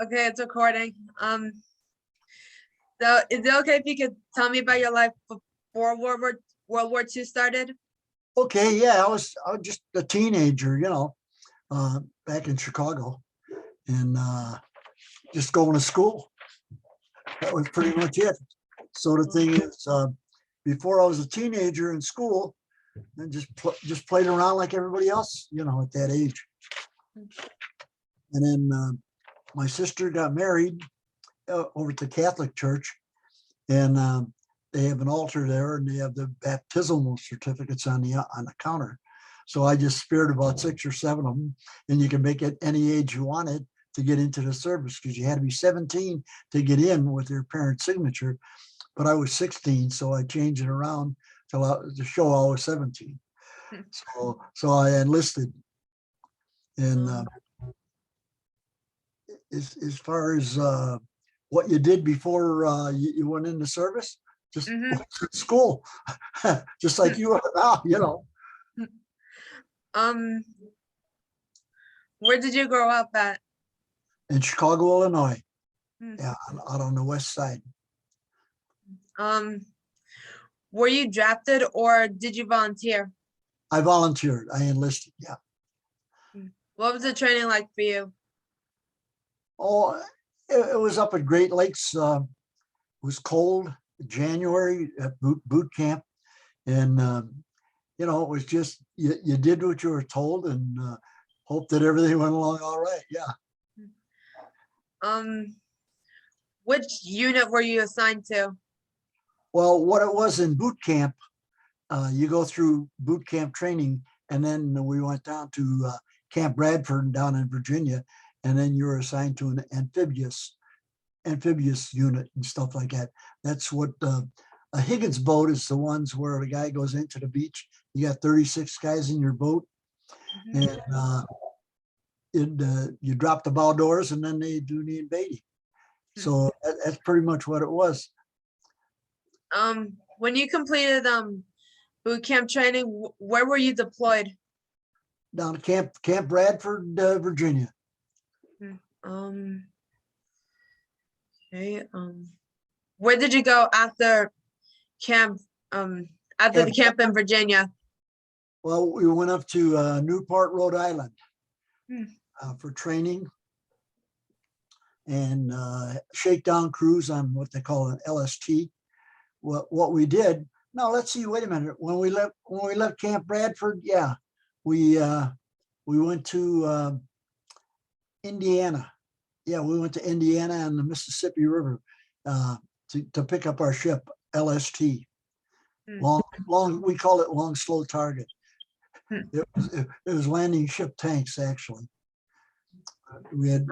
Okay, it's recording. So is it okay if you could tell me about your life before World War II started? Okay, yeah, I was just a teenager, back in Chicago, and just going to school. That was pretty much it. So the thing is, before I was a teenager in school, and just played around like everybody else, at that age. And then my sister got married over at the Catholic Church, and they have an altar there, and they have the baptismal certificates on the counter. So I just spared about 6 or 7 of them, and you can make it any age you wanted to get into the service, because you had to be 17 to get in with your parents' signature. But I was 16, so I changed it around to show I was 17. So I enlisted, and as far as what you did before you went into service, just went to school, just like you are now. Um, where did you grow up at? In Chicago, Illinois. Yeah, out on the west side. Were you drafted or did you volunteer? I volunteered. I enlisted. Yeah. What was the training like for you? Oh, it was up at Great Lakes. It was cold, January at boot camp, and it was just you did what you were told, and hoped that everything went along all right. Yeah. Which unit were you assigned to? Well, what it was in boot camp, you go through boot camp training, and then we went down to Camp Bradford down in Virginia, and then you were assigned to an amphibious unit and stuff like that. That's what a Higgins boat is, the ones where the guy goes into the beach. You got 36 guys in your boat, and you drop the bow doors, and then they do the invading. So that's pretty much what it was. When you completed boot camp training, where were you deployed? Down to Camp Bradford, Virginia. Okay. Where did you go after camp? After the camp in Virginia? Well, we went up to Newport, Rhode Island, for training and shakedown cruise on what they call an LST. What we did. Now let's see. Wait a minute. When we left Camp Bradford, yeah, we went to Indiana. Yeah, we went to Indiana and the Mississippi River to pick up our ship LST. Long. We call it long slow target. It was landing ship tanks, actually. We had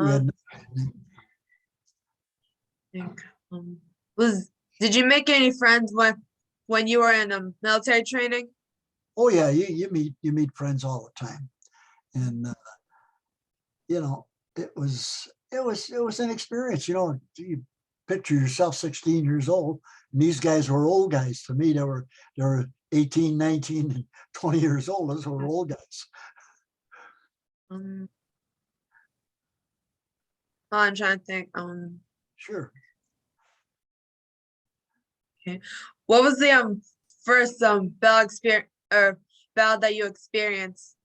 Did you make any friends when you were in military training? Oh yeah, you meet friends all the time, and it was an experience. You picture yourself 16 years old, and these guys were old guys to me. They were 18, 19, and 20 years old. Those were old guys. I'm trying to think. Sure. Okay. What was the first battle that you experienced?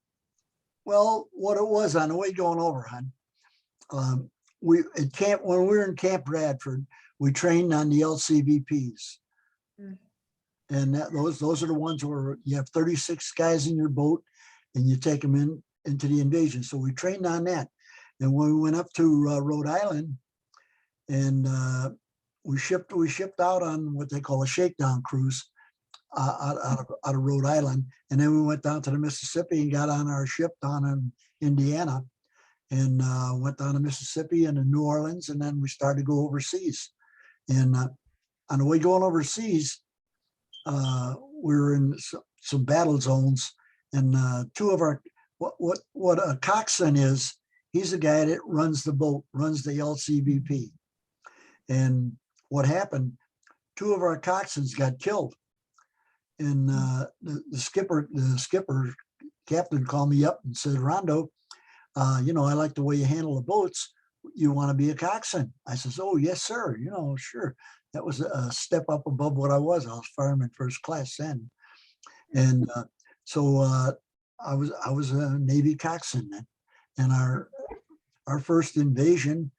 Well, what it was on the way going over, hon. When we were in Camp Bradford, we trained on the LCVPs, and those are the ones where you have 36 guys in your boat, and you take them into the invasion. So we trained on that, and when we went up to Rhode Island, and we shipped out on what they call a shakedown cruise out of Rhode Island, and then we went down to the Mississippi and got on our ship down in Indiana, and went down to Mississippi and to New Orleans, and then we started to go overseas. And on the way going overseas, we were in some battle zones, and two of our what a coxswain is. He's the guy that runs the boat, runs the LCVP. And what happened? Two of our coxswains got killed, and the skipper captain called me up and said, "Rondo, I like the way you handle the boats. you want to be a coxswain? I says, oh, yes, sir. You know, sure. That was a step up above what I was. I was fireman first class then. And so I was a Navy coxswain then. And our first invasion,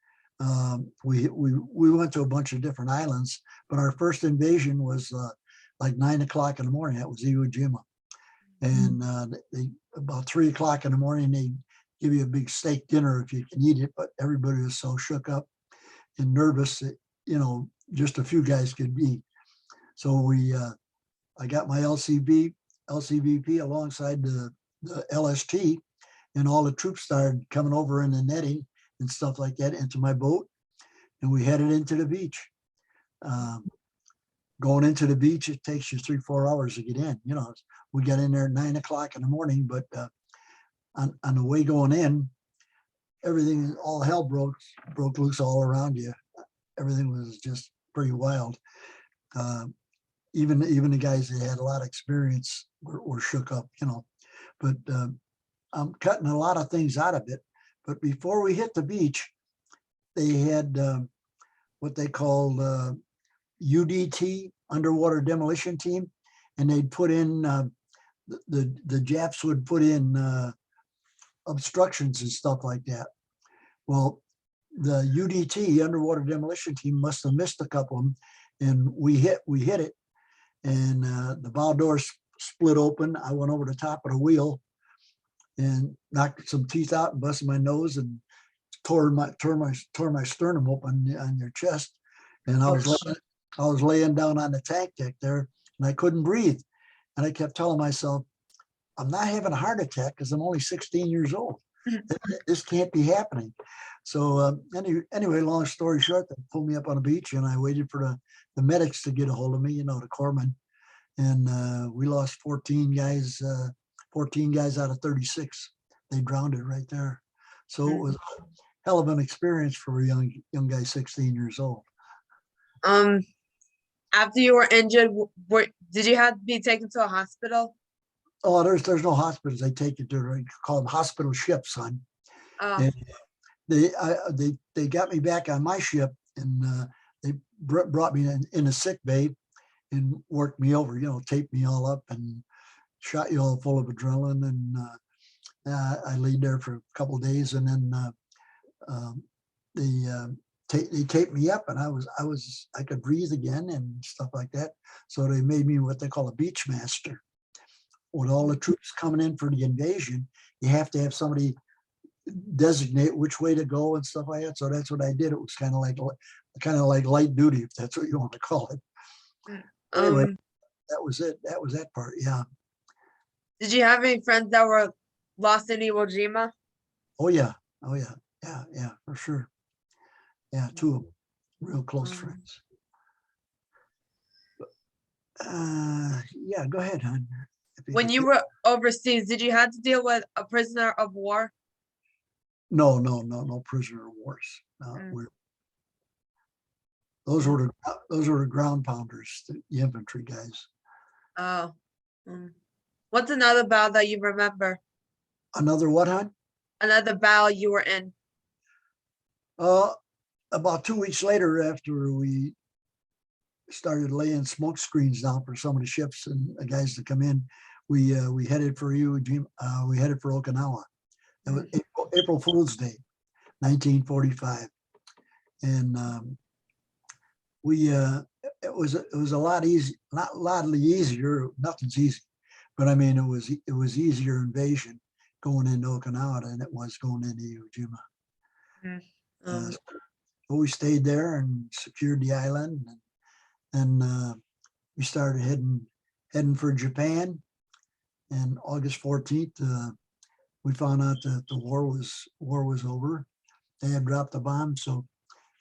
we went to a bunch of different islands, but our first invasion was like 9 o'clock in the morning. That was Iwo Jima. And about 3 o'clock in the morning, they give you a big steak dinner if you can eat it, but everybody was so shook up and nervous that, you know, just a few guys could eat. So I got my LCVP alongside the LST, and all the troops started coming over in the netting and stuff like that into my boat, and we headed into the beach. Going into the beach, it takes you 3-4 hours to get in. You know, we got in there at 9 o'clock in the morning, but on the way going in, everything, all hell broke loose all around you. Everything was just pretty wild. Even the guys that had a lot of experience were shook up, you know. But I'm cutting a lot of things out of it. But before we hit the beach, they had what they called UDT, underwater demolition team, and they'd put in the Japs would put in obstructions and stuff like that. Well, the UDT, underwater demolition team, must have missed a couple of them, and we hit it, and the bow door split open. I went over the top of the wheel and knocked some teeth out and busted my nose and tore my sternum open on your chest. And I was laying down on the tank deck there, and I couldn't breathe. And I kept telling myself, I'm not having a heart attack because I'm only 16 years old. This can't be happening. So anyway, long story short, they pulled me up on the beach, and I waited for the medics to get a hold of me, you know, the corpsmen. And we lost 14 guys out of 36. They drowned it right there. So it was a hell of an experience for a young guy, 16 years old. After you were injured, did you have to be taken to a hospital? Oh, there's no hospitals. They take you to, they call them hospital ships, son. Oh. And they got me back on my ship, and they brought me in a sick bay and worked me over, you know, taped me all up and shot you all full of adrenaline. And I laid there for a couple of days, and then they taped me up, and I could breathe again and stuff like that. So they made me what they call a beach master. With all the troops coming in for the invasion, you have to have somebody designate which way to go and stuff like that. So that's what I did. It was kind of like light duty, if that's what you want to call it. Anyway, that was it. That was that part. Yeah. Did you have any friends that were lost in Iwo Jima? Oh yeah. Oh yeah. Yeah, for sure. Yeah, 2 of them, real close friends. Yeah, go ahead, hon. When you were overseas, did you have to deal with a prisoner of war? No prisoner of wars. Those were the ground pounders, the infantry guys. Oh. What's another battle that you remember? Another what, hon? Another battle you were in. About 2 weeks later, after we started laying smoke screens down for some of the ships and the guys to come in, we headed for Iwo Jima. We headed for Okinawa. It was April Fool's Day, 1945, and it was a lot easier. Nothing's easy, but I mean it was easier invasion going into Okinawa than it was going into Iwo Jima. So we stayed there and secured the island, and we started heading for Japan. And August 14th, we found out that the war was over. They had dropped the bomb. So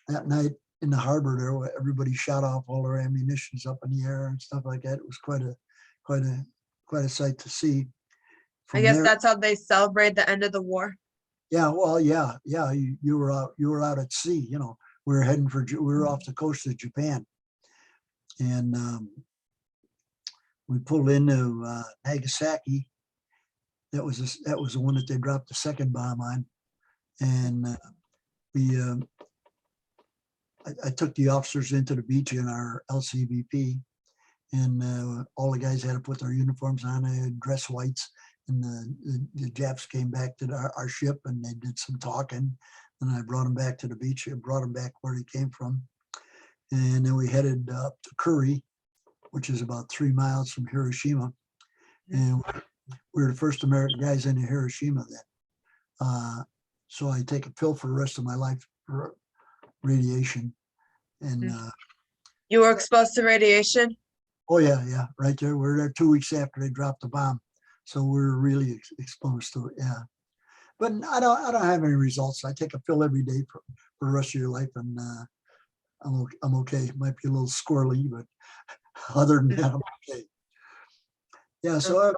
that night in the harbor there, everybody shot off all their ammunitions up in the air and stuff like that. It was quite a sight to see. I guess that's how they celebrate the end of the war. Yeah, well, yeah. You were out at sea. You know, we were off the coast of Japan, and we pulled into Nagasaki. That was the one that they dropped the second bomb on, and we, I took the officers into the beach in our LCVP, and all the guys had to put their uniforms on. They had dress whites, and the Japs came back to our ship, and they did some talking. And I brought them back to the beach. I brought them back where they came from, and then we headed up to Curry, which is about 3 miles from Hiroshima. And we were the first American guys into Hiroshima then. So I take a pill for the rest of my life for radiation. And You were exposed to radiation? oh yeah, right there. We were there 2 weeks after they dropped the bomb. So we were really exposed to it, yeah. But I don't have any results. I take a pill every day for the rest of your life, and I'm okay. It might be a little squirrely, but other than that, I'm okay. Yeah, so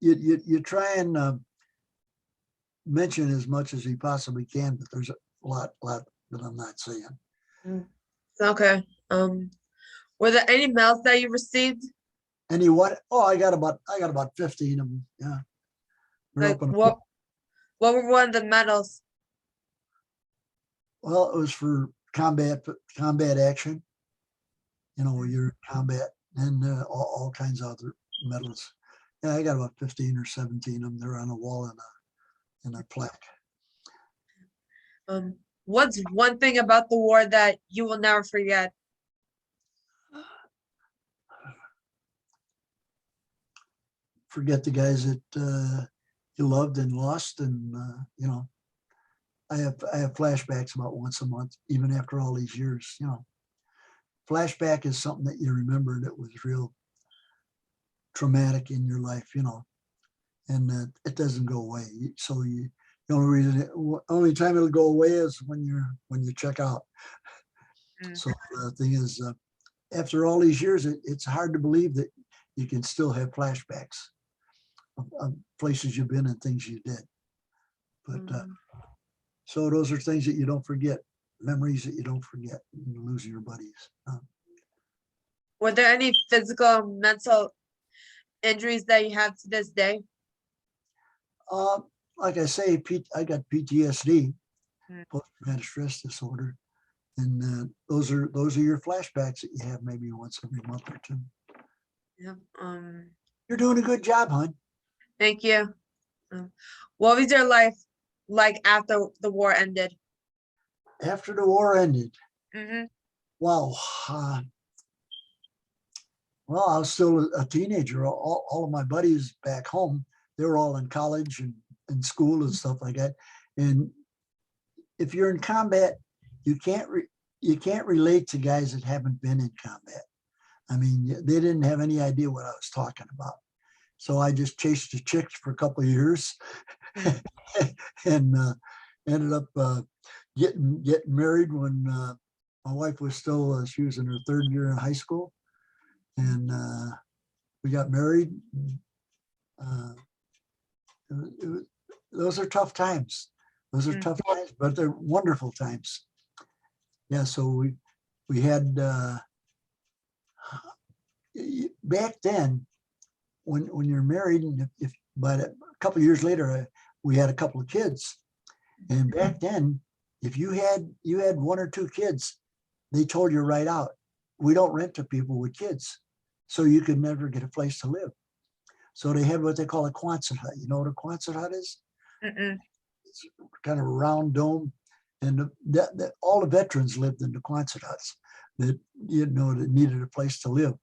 you try and mention as much as you possibly can, but there's a lot that I'm not saying. Okay. Were there any medals that you received? Any what? Oh, I got about 15 of them. Yeah. Like what were one of the medals? Well, it was for combat action. You know, you're in combat, and all kinds of other medals. Yeah, I got about 15 or 17 of them. They're on a wall in a plaque. What's one thing about the war that you will never forget? Forget the guys that you loved and lost, and you know, I have flashbacks about once a month, even after all these years. You know, flashback is something that you remember that was real traumatic in your life. You know, and it doesn't go away. So the only time it'll go away is when you check out. So the thing is, after all these years, it's hard to believe that you can still have flashbacks of places you've been and things you did. But so those are things that you don't forget, memories that you don't forget, losing your buddies. Were there any physical, mental injuries that you have to this day? Like I say, I got PTSD, post-traumatic stress disorder, and those are your flashbacks that you have maybe once every month or two. Yep. You're doing a good job, hon. Thank you. What was your life like after the war ended? After the war ended, wow. Well, I was still a teenager. All of my buddies back home, they were all in college and in school and stuff like that. And if you're in combat, you can't relate to guys that haven't been in combat. I mean, they didn't have any idea what I was talking about. So I just chased the chicks for a couple of years and ended up getting married when my wife was still, she was in her 3rd year in high school. And we got married. Those are tough times. Those are tough times, but they're wonderful times. Yeah, so we had, back then, when you're married, and but a couple of years later, we had a couple of kids. And back then, if you had 1 or 2 kids, they told you right out, we don't rent to people with kids. So you could never get a place to live. So they had what they call a Quonset hut. You know what a Quonset hut is? It's kind of a round dome. And all the veterans lived in the Quonset huts that, that needed a place to live.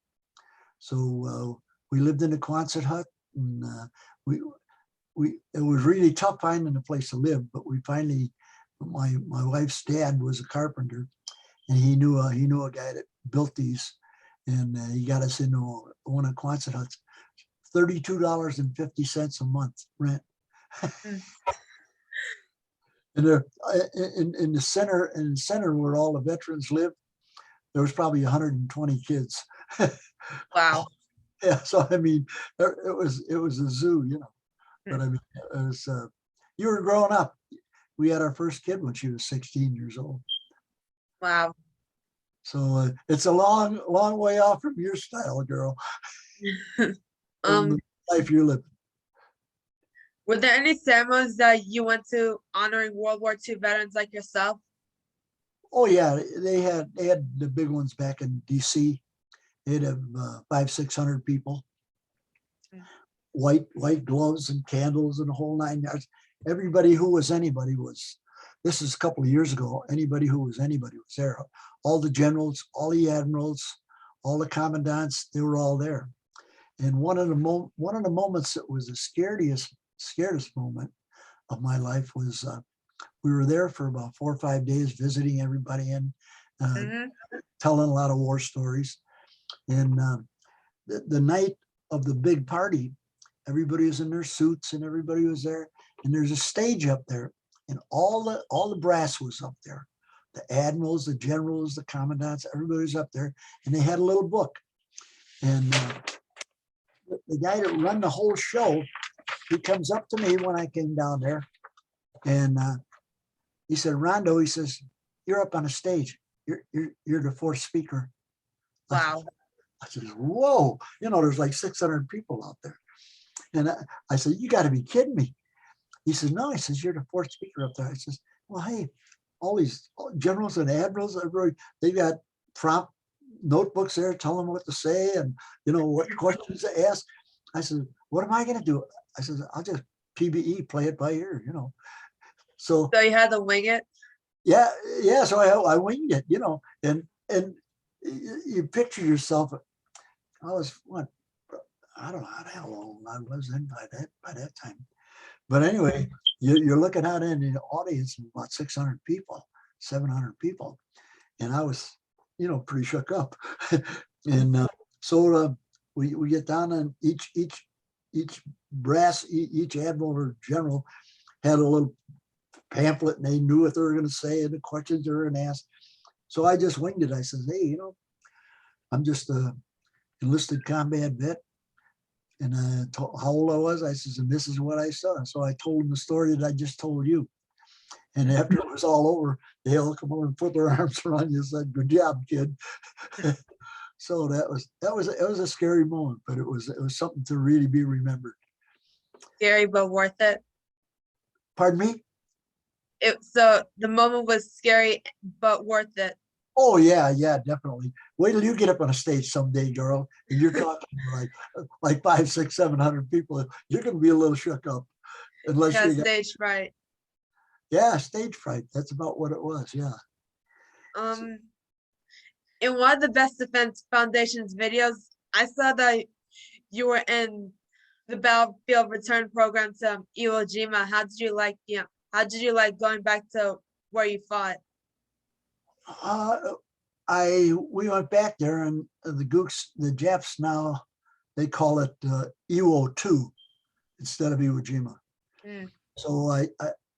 So we lived in a Quonset hut, and it was really tough finding a place to live, but we finally, my wife's dad was a carpenter, and he knew a guy that built these, and he got us into one of Quonset huts, $32.50 a month rent. And there, in the center where all the veterans lived, there was probably 120 kids. Wow. Yeah, so I mean, it was a zoo, But I mean, it was, you were growing up. We had our first kid when she was 16 years old. Wow. So it's a long way off from your style, girl. From the life you're living. Were there any ceremonies that you went to honoring World War II veterans like yourself? Oh yeah, they had the big ones back in DC. They'd have 500-600 people, white gloves and candles and the whole 9 yards. Everybody who was anybody was. This is a couple of years ago. Anybody who was anybody was there. All the generals, all the admirals, all the commandants, they were all there. And one of the moments that was the scariest moment of my life was we were there for about 4 or 5 days visiting everybody and telling a lot of war stories. And the night of the big party, everybody was in their suits and everybody was there. And there's a stage up there, and all the brass was up there. The admirals, the generals, the commandants, everybody was up there, and they had a little book. And the guy that run the whole show, he comes up to me when I came down there, and he said, "Rondo," he says, "you're up on a stage. You're the fourth speaker." Wow. I said, "Whoa!" There's like 600 people out there, and I said, "You got to be kidding me." He says, "No," he says, "you're the fourth speaker up there." I says, "Well, hey, all these generals and admirals, everybody, they got prompt notebooks there telling them what to say and what questions to ask." I said, "What am I going to do?" I said, "I'll just PBE, play it by ear, So So you had to wing it? yeah. So I winged it, and you picture yourself. I was I don't know how long I was in by that time. But anyway, you're looking out in the audience of about 600 people, 700 people. And I was, pretty shook up. And so we get down, and each brass, each admiral or general had a little pamphlet, and they knew what they were going to say and the questions they were going to ask. So I just winged it. I said, "Hey, I'm just a enlisted combat vet." And I told how old I was. I says, "And this is what I saw." So I told them the story that I just told you. And after it was all over, they all come over and put their arms around you and said, "Good job, kid." So it was a scary moment, but it was something to really be remembered. Scary, but worth it. Pardon me? So the moment was scary, but worth it. Oh yeah, definitely. Wait till you get up on a stage someday, girl, and you're talking like 500, 600, 700 people. You're going to be a little shook up, unless Yeah, you got stage fright. stage fright. That's about what it was. Yeah. In one of the Best Defense Foundation's videos, I saw that you were in the battlefield return program to Iwo Jima. How did you like going back to where you fought? We went back there, and the Japs now, they call it Iwo 2 instead of Iwo Jima. So I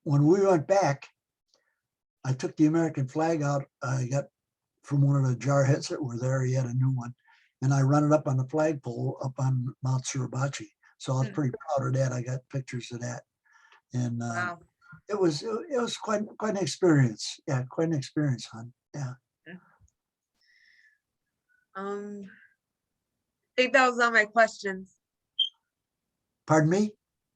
when we went back, I took the American flag out. I got from one of the jarheads that were there. He had a new one, and I run it up on the flagpole up on Mount Suribachi. So I was pretty proud of that. I got pictures of that, and Wow. it was quite an experience. Yeah, quite an experience, hon. Yeah. I think that was all my questions. Pardon me?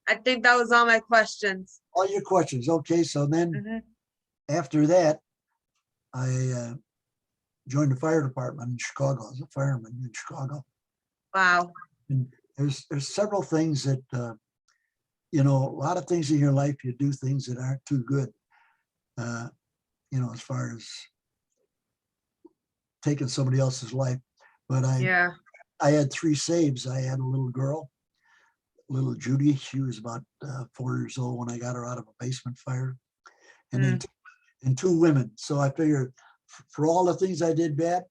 I think that was all my questions. All your questions. Okay, so then after that, I joined the fire department in Chicago. I was a fireman in Chicago. Wow. And there's several things that, a lot of things in your life, you do things that aren't too good, as far as taking somebody else's life. But I had 3 saves. I had a little girl, little Judy. She was about 4 years old when I got her out of a basement fire, and then 2 women. So I figured for all the things I did bad,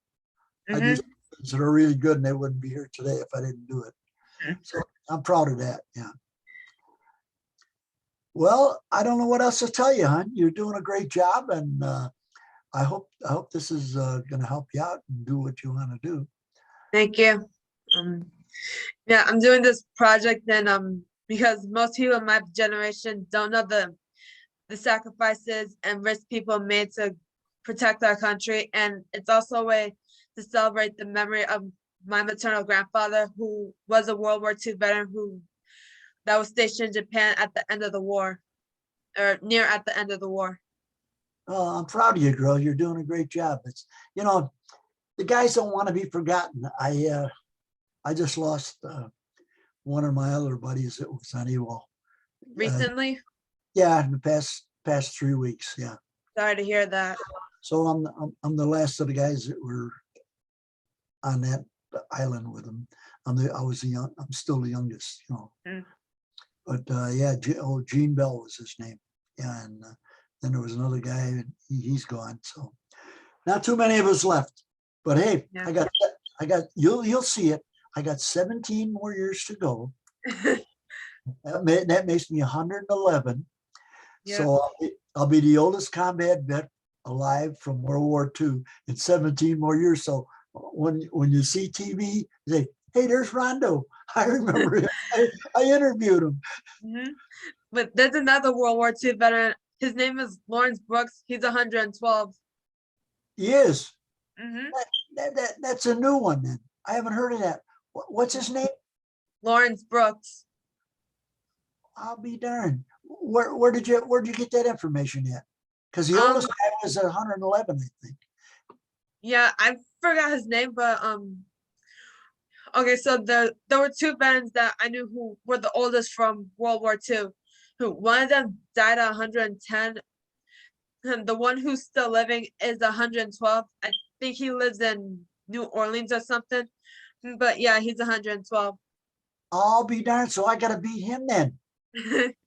I do things that are really good, and they wouldn't be here today if I didn't do it. So I'm proud of that. Yeah. Well, I don't know what else to tell you, hon. You're doing a great job, and I hope this is going to help you out and do what you want to do. Thank you. Yeah, I'm doing this project, and because most people in my generation don't know the sacrifices and risks people made to protect our country, and it's also a way to celebrate the memory of my maternal grandfather, who was a World War II veteran, who that was stationed in Japan at the end of the war, or near at the end of the war. Oh, I'm proud of you, girl. You're doing a great job. It's, you know, the guys don't want to be forgotten. I just lost one of my other buddies that was on Iwo. Recently? Yeah, in the past 3 weeks. Yeah. Sorry to hear that. So I'm the last of the guys that were on that island with him. I'm still the youngest, you know. Mm. But yeah, Gene Bell was his name. Yeah, and then there was another guy, and he's gone. So not too many of us left. But hey, Yeah. I got you'll see it. I got 17 more years to go. That makes me 111. Yeah. So I'll be the oldest combat vet alive from World War II in 17 more years. So when you see TV, you say, hey, there's Rondo. I remember him. I interviewed him. Mm-hmm. But there's another World War II veteran. His name is Lawrence Brooks. He's 112. He is. Mm-hmm. That's a new one then. I haven't heard of that. What's his name? Lawrence Brooks. I'll be darned. Where did you get that information at? Because the oldest guy was 111, I think. Yeah, I forgot his name, but okay, so there were two veterans that I knew who were the oldest from World War II. Who one of them died at 110, and the one who's still living is 112. I think he lives in New Orleans or something. But yeah, he's 112. I'll be darned. So I got to beat him then.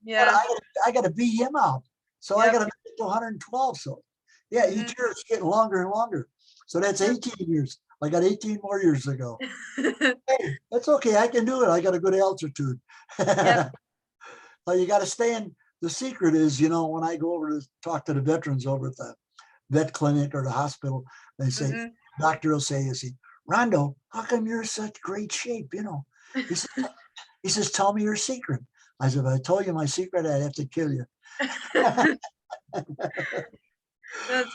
Yeah. I got to beat him out. So I got to make it to 112. So yeah, each year it's getting longer and longer. So that's 18 years. I got 18 more years to go. Hey, that's okay. I can do it. I got a good altitude. Yep. Well, you got to stay in. The secret is, you know, when I go over to talk to the veterans over at the vet clinic or the hospital, they say, doctor will say, Rondo, how come you're in such great shape? You know, he says, tell me your secret. I said, if I told you my secret, I'd have to kill you. That's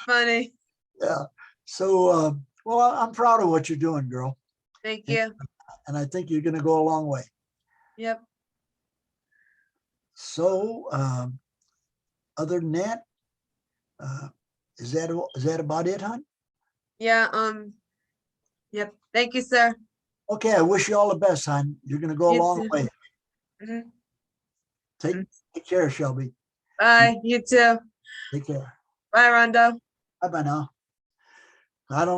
funny. Yeah. So, well, I'm proud of what you're doing, girl. Thank you. And I think you're going to go a long way. Yep. So, other than that, is that about it, hon? Yeah. Yep. Thank you, sir. Okay. I wish you all the best, hon. You're going to go a You long too. way. Mhm. Take care, Shelby. Bye. You too. Take care. Bye, Rondo. Bye bye now. I don't